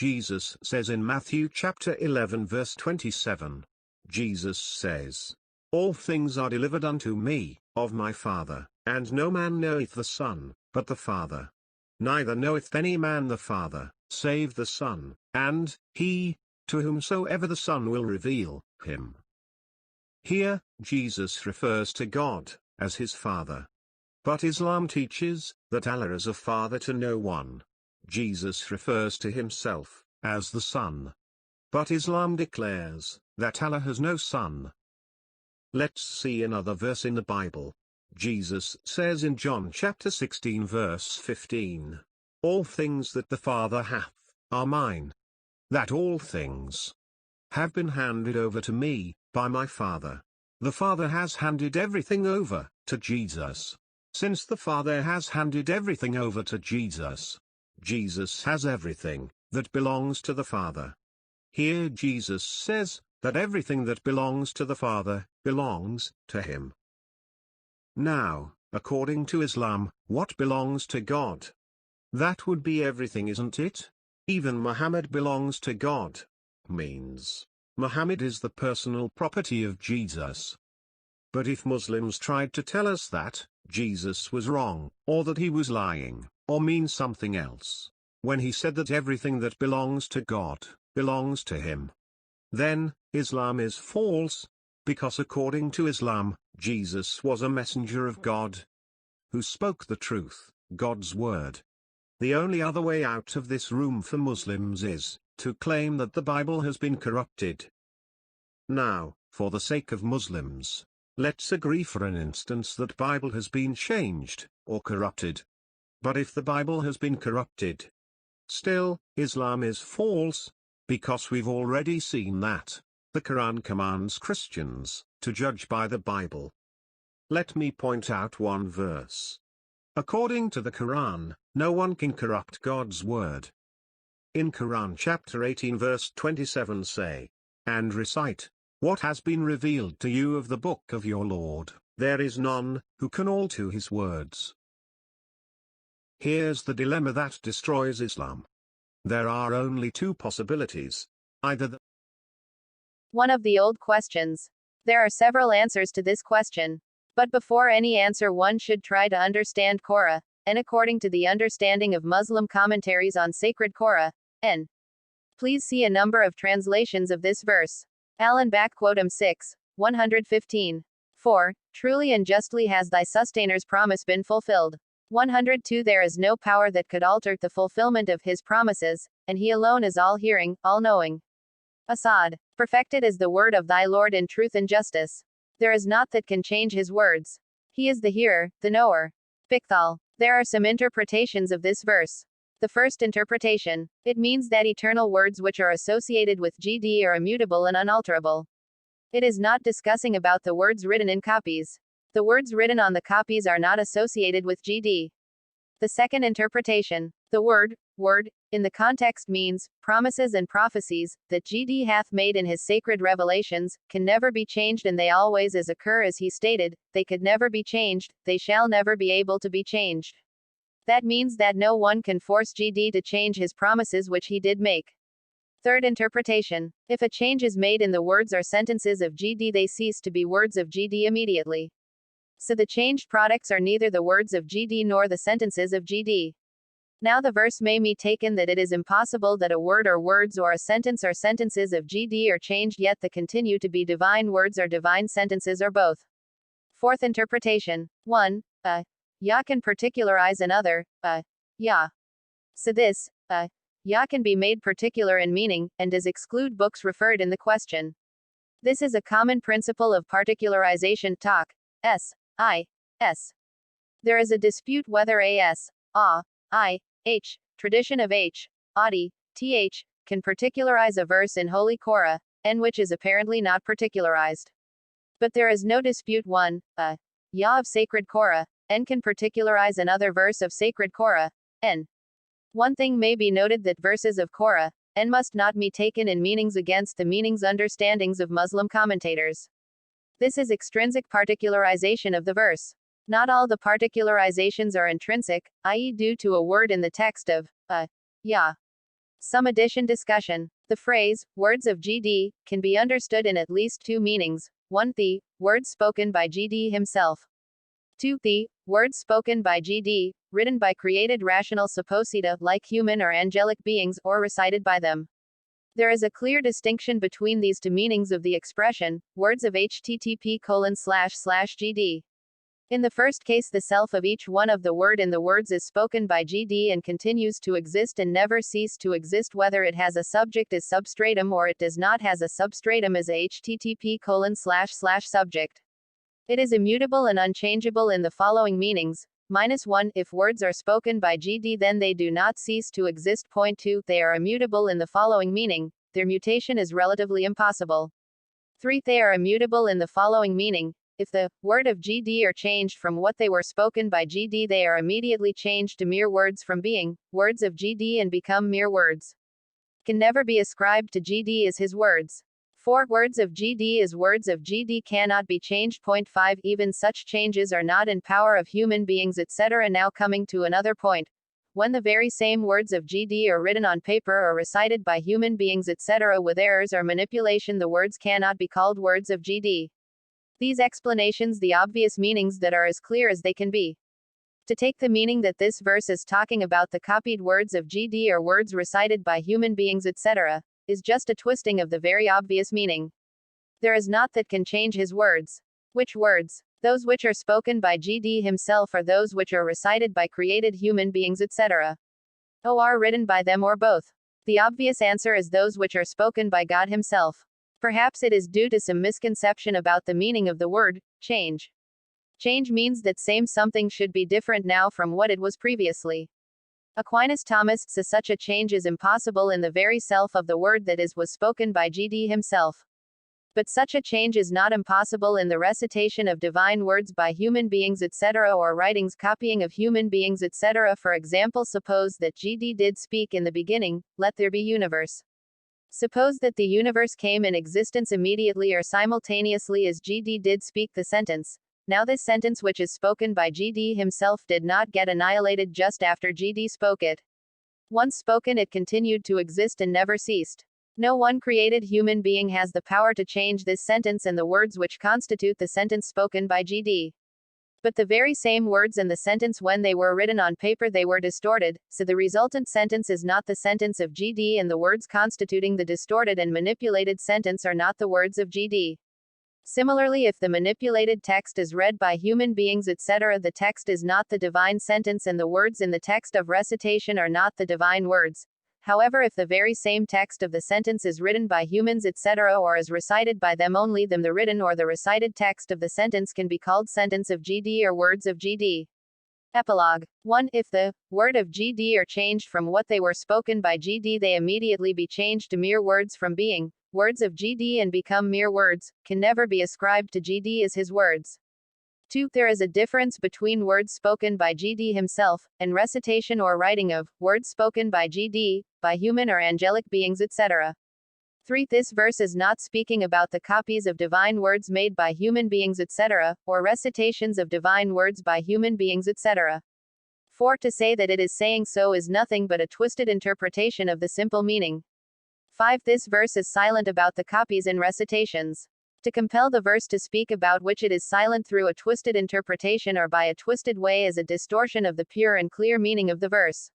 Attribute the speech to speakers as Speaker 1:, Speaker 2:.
Speaker 1: Jesus says in Matthew chapter 11 verse 27. Jesus says, "All things are delivered unto me, of my Father, and no man knoweth the Son, but the Father. Neither knoweth any man the Father, save the Son, and he, to whomsoever the Son will reveal him." Here, Jesus refers to God as his Father. But Islam teaches that Allah is a father to no one. Jesus refers to himself as the Son. But Islam declares that Allah has no son. Let's see another verse in the Bible. Jesus says in John chapter 16 verse 15, "All things that the Father hath are mine. That all things have been handed over to me by my Father." The Father has handed everything over to Jesus. Since the Father has handed everything over to Jesus, Jesus has everything that belongs to the Father. Here Jesus says that everything that belongs to the Father belongs to him. Now, according to Islam, what belongs to God? That would be everything, isn't it? Even Muhammad belongs to God. Means Muhammad is the personal property of Jesus. But if Muslims tried to tell us that Jesus was wrong, or that he was lying, or mean something else, when he said that everything that belongs to God belongs to him, then Islam is false, because according to Islam, Jesus was a messenger of God who spoke the truth, God's word. The only other way out of this room for Muslims is to claim that the Bible has been corrupted. Now, for the sake of Muslims, let's agree for an instance that Bible has been changed or corrupted. But if the Bible has been corrupted, still, Islam is false, because we've already seen that the Quran commands Christians to judge by the Bible. Let me point out one verse. According to the Quran, no one can corrupt God's word. In Quran chapter 18 verse 27 say, "And recite what has been revealed to you of the book of your Lord, there is none who can alter his words." Here's the dilemma that destroys Islam. There are only two possibilities. Either the
Speaker 2: One of the old questions. There are several answers to this question. But before any answer, one should try to understand Torah, and according to the understanding of Muslim commentaries on sacred Torah, n. Please see a number of translations of this verse. Allen Quotum 6, 115. 4. Truly and justly has thy sustainers' promise been fulfilled. 102. There is no power that could alter the fulfillment of his promises, and he alone is all-hearing, all-knowing. Asad. Perfected is the word of thy Lord in truth and justice. There is naught that can change his words. He is the hearer, the knower. Pickthall. There are some interpretations of this verse. The first interpretation. It means that eternal words which are associated with GD are immutable and unalterable. It is not discussing about the words written in copies. The words written on the copies are not associated with GD. The second interpretation. The word, in the context means, promises and prophecies, that GD hath made in his sacred revelations, can never be changed and they always as occur as he stated, they could never be changed, they shall never be able to be changed. That means that no one can force GD to change his promises which he did make. Third interpretation. If a change is made in the words or sentences of GD, they cease to be words of GD immediately. So the changed products are neither the words of GD nor the sentences of GD. Now the verse may be taken that it is impossible that a word or words or a sentence or sentences of GD are changed yet they continue to be divine words or divine sentences or both. Fourth interpretation. 1. Ya can particularize another, ya. So this, ya can be made particular in meaning, and does exclude books referred in the question. This is a common principle of particularization talk, s. There is a dispute whether tradition of Adi, th, can particularize a verse in Holy Torah, n which is apparently not particularized. But there is no dispute 1, ya of sacred Torah, n can particularize another verse of sacred Torah, n. One thing may be noted that verses of Torah, n must not be taken in meanings against the meanings understandings of Muslim commentators. This is extrinsic particularization of the verse. Not all the particularizations are intrinsic, i.e. due to a word in the text of, ya. Some addition discussion. The phrase, words of GD, can be understood in at least two meanings. 1. The words spoken by GD himself. 2. The words spoken by GD, written by created rational supposita, like human or angelic beings, or recited by them. There is a clear distinction between these two meanings of the expression, words of http://GD. In the first case, the self of each one of the word in the words is spoken by GD and continues to exist and never cease to exist, whether it has a subject as substratum or it does not has a substratum as a http://subject. It is immutable and unchangeable in the following meanings. -1, if words are spoken by GD, then they do not cease to exist. 2, they are immutable in the following meaning, their mutation is relatively impossible. 3, they are immutable in the following meaning, if the word of GD are changed from what they were spoken by GD, they are immediately changed to mere words from being words of GD and become mere words. Can never be ascribed to GD as his words. 4. Words of GD as words of GD cannot be changed. 5. Even such changes are not in power of human beings, etc. Now coming to another point. When the very same words of GD are written on paper or recited by human beings, etc., with errors or manipulation, the words cannot be called words of GD. These explanations the obvious meanings that are as clear as they can be. To take the meaning that this verse is talking about the copied words of GD or words recited by human beings, etc., is just a twisting of the very obvious meaning. There is naught that can change his words. Which words? Those which are spoken by GD himself, or those which are recited by created human beings, etc. Or written by them, or both? The obvious answer is those which are spoken by God himself. Perhaps it is due to some misconception about the meaning of the word change. Change means that same something should be different now from what it was previously. Aquinas Thomas says such a change is impossible in the very self of the word that was spoken by GD himself. But such a change is not impossible in the recitation of divine words by human beings, etc., or writings copying of human beings, etc. For example, suppose that GD did speak in the beginning, let there be universe. Suppose that the universe came in existence immediately or simultaneously as GD did speak the sentence. Now this sentence which is spoken by GD himself did not get annihilated just after GD spoke it. Once spoken, it continued to exist and never ceased. No one created human being has the power to change this sentence and the words which constitute the sentence spoken by GD. But the very same words and the sentence, when they were written on paper, they were distorted, so the resultant sentence is not the sentence of GD, and the words constituting the distorted and manipulated sentence are not the words of GD. Similarly, if the manipulated text is read by human beings, etc., the text is not the divine sentence and the words in the text of recitation are not the divine words. However, if the very same text of the sentence is written by humans, etc., or is recited by them only, then the written or the recited text of the sentence can be called sentence of GD or words of GD. Epilogue. 1. If the word of GD are changed from what they were spoken by GD, they immediately be changed to mere words from being words of GD and become mere words, can never be ascribed to GD as his words. 2. There is a difference between words spoken by GD himself, and recitation or writing of words spoken by GD, by human or angelic beings, etc. 3. This verse is not speaking about the copies of divine words made by human beings, etc., or recitations of divine words by human beings, etc. 4. To say that it is saying so is nothing but a twisted interpretation of the simple meaning. 5. This verse is silent about the copies and recitations. To compel the verse to speak about which it is silent through a twisted interpretation or by a twisted way is a distortion of the pure and clear meaning of the verse.